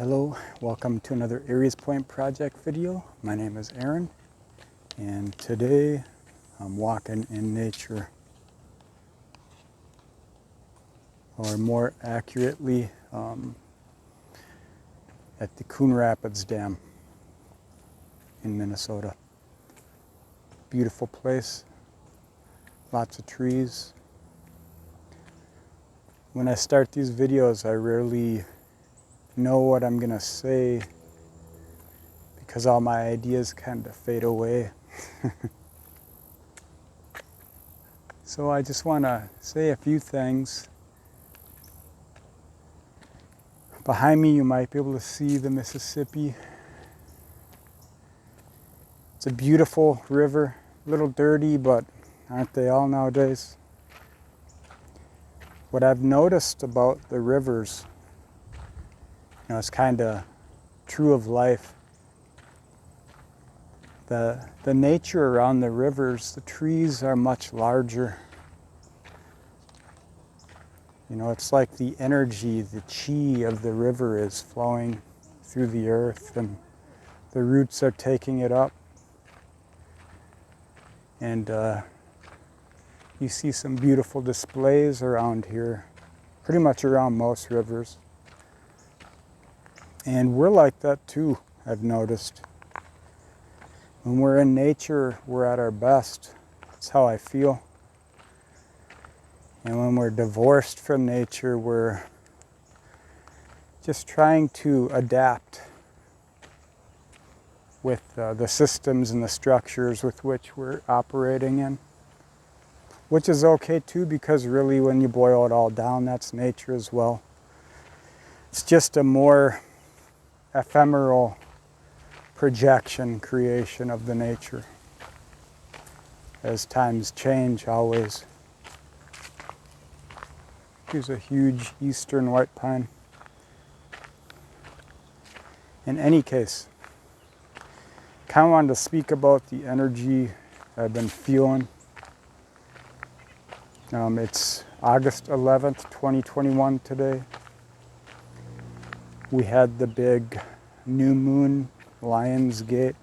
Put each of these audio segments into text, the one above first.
Hello, welcome to another Aries Point Project video. My name is Aaron, and today I'm walking in nature, or more accurately at the Coon Rapids Dam in Minnesota. Beautiful place, lots of trees. When I start these videos, I rarely know what I'm gonna say because all my ideas kind of fade away. So I just want to say a few things. Behind me you might be able to see the Mississippi. It's a beautiful river, a little dirty, but aren't they all nowadays? What I've noticed about the rivers, it's kind of true of life. The nature around the rivers, the trees are much larger. It's like the energy, the chi of the river is flowing through the earth and the roots are taking it up. And you see some beautiful displays around here, pretty much around most rivers. And we're like that too, I've noticed. When we're in nature, we're at our best. That's how I feel. And when we're divorced from nature, we're just trying to adapt with the systems and the structures with which we're operating in. Which is okay too, because really when you boil it all down, that's nature as well. It's just a more ephemeral creation of the nature. As times change, always. Here's a huge eastern white pine. In any case, kind of wanted to speak about the energy I've been feeling. It's August 11th, 2021 today. We had the big new moon, Lion's Gate,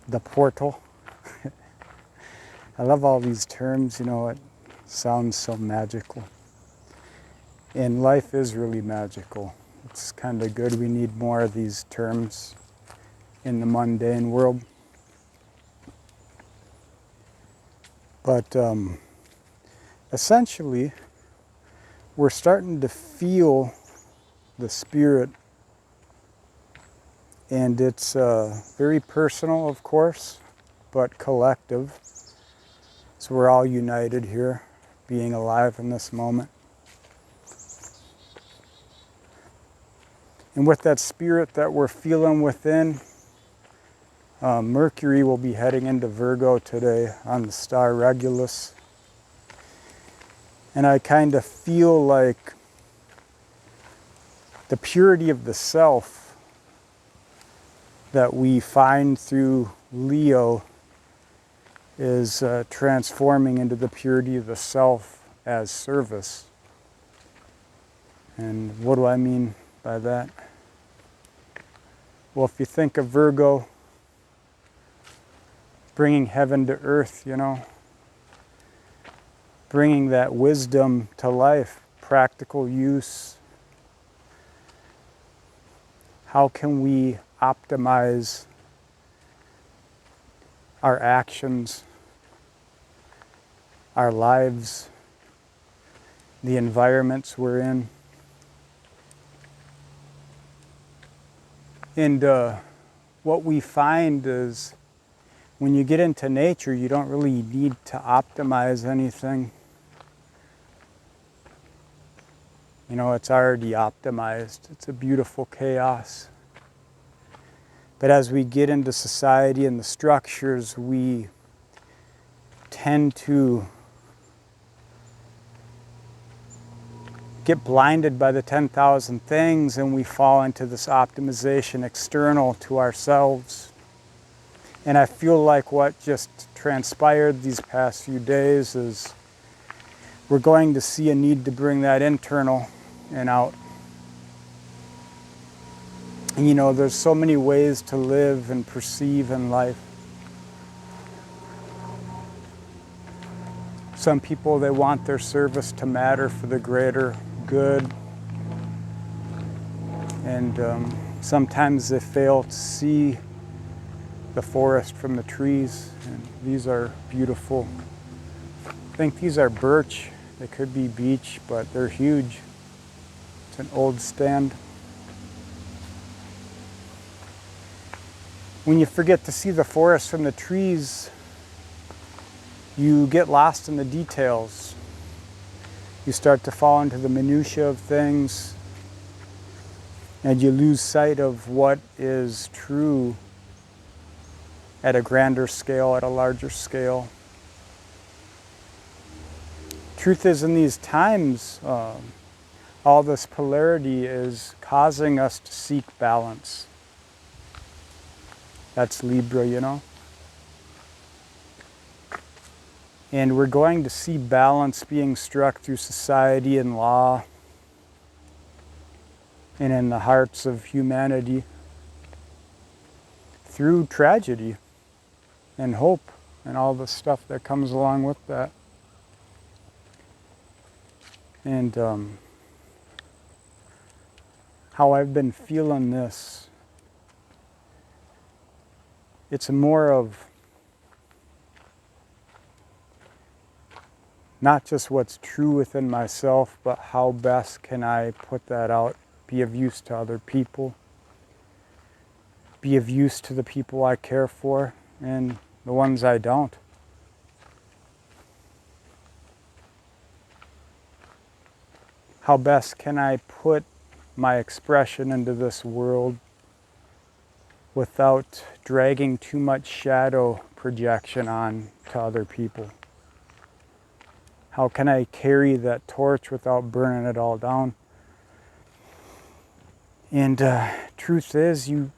the portal. I love all these terms, it sounds so magical. And life is really magical. It's kind of good. We need more of these terms in the mundane world. But essentially, we're starting to feel the spirit. And it's very personal, of course, but collective. So we're all united here, being alive in this moment. And with that spirit that we're feeling within, Mercury will be heading into Virgo today on the star Regulus. And I kind of feel like the purity of the self that we find through Leo is transforming into the purity of the self as service. And what do I mean by that? Well, if you think of Virgo, bringing heaven to earth, bringing that wisdom to life, practical use. How can we optimize our actions, our lives, the environments we're in? And what we find is when you get into nature, you don't really need to optimize anything. It's already optimized. It's a beautiful chaos. But as we get into society and the structures, we tend to get blinded by the 10,000 things, and we fall into this optimization external to ourselves. And I feel like what just transpired these past few days is we're going to see a need to bring that internal and out. And, you know, there's so many ways to live and perceive in life. Some people, they want their service to matter for the greater good. And sometimes they fail to see the forest from the trees. And these are beautiful. I think these are birch. They could be beech, but they're huge. It's an old stand. When you forget to see the forest from the trees, you get lost in the details. You start to fall into the minutiae of things, and you lose sight of what is true at a grander scale, at a larger scale. Truth is, in these times, all this polarity is causing us to seek balance. That's Libra, you know. And we're going to see balance being struck through society and law and in the hearts of humanity through tragedy and hope and all the stuff that comes along with that. And how I've been feeling this, it's more of not just what's true within myself, but how best can I put that out, be of use to other people, be of use to the people I care for and the ones I don't. How best can I put my expression into this world without dragging too much shadow projection on to other people? How can I carry that torch without burning it all down? And truth is, you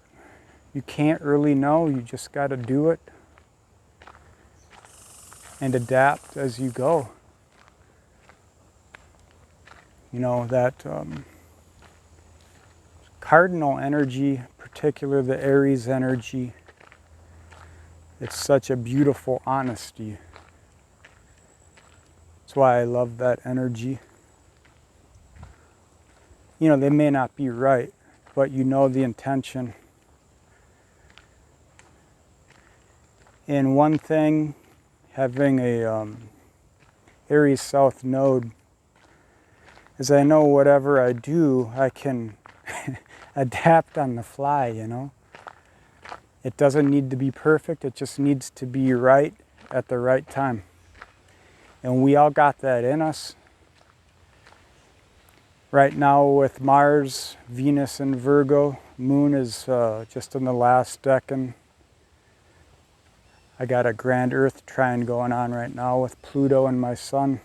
can't really know. You just got to do it and adapt as you go. You know, that cardinal energy, particularly the Aries energy, it's such a beautiful honesty. That's why I love that energy. You know, they may not be right, but you know the intention. And one thing, having a Aries South node, is I know whatever I do, I can adapt on the fly, you know. It doesn't need to be perfect, it just needs to be right at the right time. And we all got that in us. Right now with Mars, Venus, and Virgo, Moon is just in the last decan. I got a grand Earth trine going on right now with Pluto and my Sun.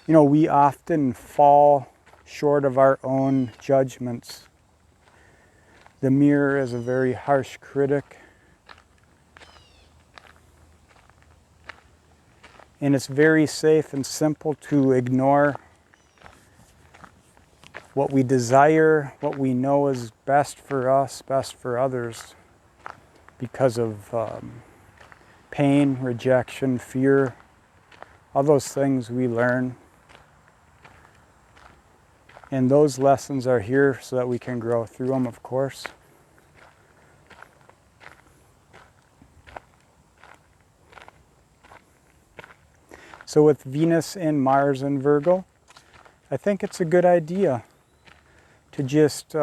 You know, we often fall short of our own judgments. The mirror is a very harsh critic. And it's very safe and simple to ignore what we desire, what we know is best for us, best for others, because of pain, rejection, fear, all those things we learn. And those lessons are here so that we can grow through them, of course. So with Venus and Mars and Virgo, I think it's a good idea to just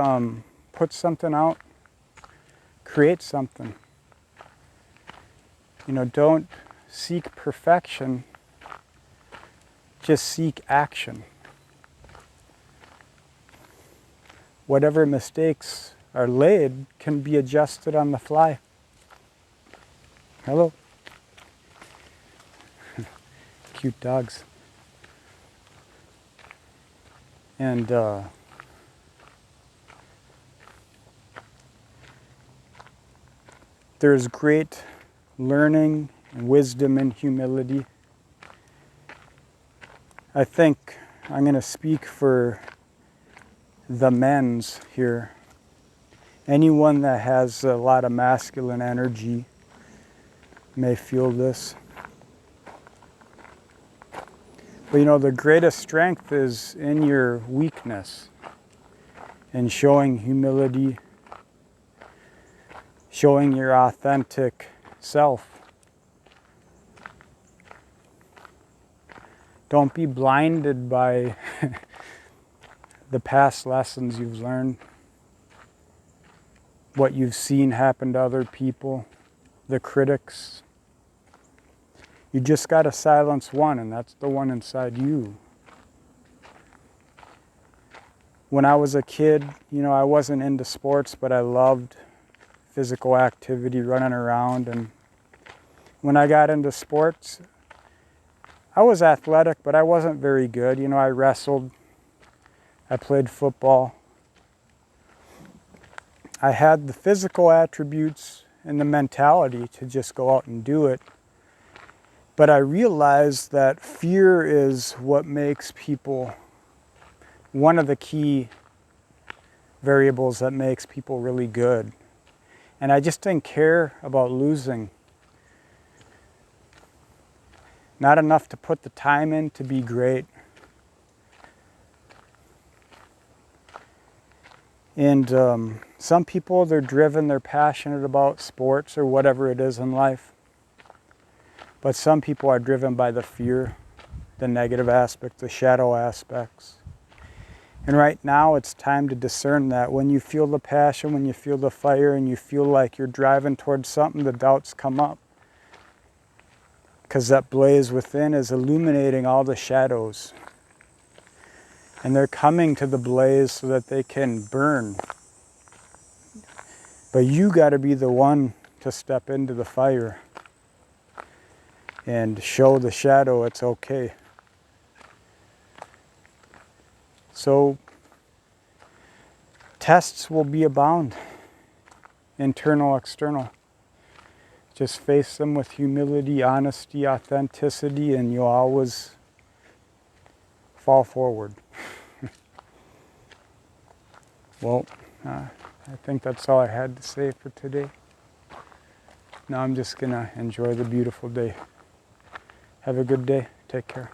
put something out, create something. You know, don't seek perfection, just seek action. Whatever mistakes are laid can be adjusted on the fly. Hello. Cute dogs. And there's great learning and wisdom and humility. I think I'm going to speak for the men's here. Anyone that has a lot of masculine energy may feel this. But you know, the greatest strength is in your weakness and showing humility, showing your authentic self. Don't be blinded by the past lessons you've learned, what you've seen happen to other people, the critics. You just got to silence one, and that's the one inside you. When I was a kid, you know, I wasn't into sports, but I loved physical activity, running around. And when I got into sports, I was athletic, but I wasn't very good. You know, I wrestled, I played football. I had the physical attributes and the mentality to just go out and do it. But I realized that fear is what makes people, one of the key variables that makes people really good. And I just didn't care about losing. Not enough to put the time in to be great. And some people, they're driven, they're passionate about sports or whatever it is in life. But some people are driven by the fear, the negative aspects, the shadow aspects. And right now it's time to discern that. When you feel the passion, when you feel the fire, and you feel like you're driving towards something, the doubts come up. Because that blaze within is illuminating all the shadows. And they're coming to the blaze so that they can burn. But you got to be the one to step into the fire and show the shadow it's okay. So tests will be abound, internal, external. Just face them with humility, honesty, authenticity, and you'll always fall forward. Well, I think that's all I had to say for today. Now I'm just going to enjoy the beautiful day. Have a good day. Take care.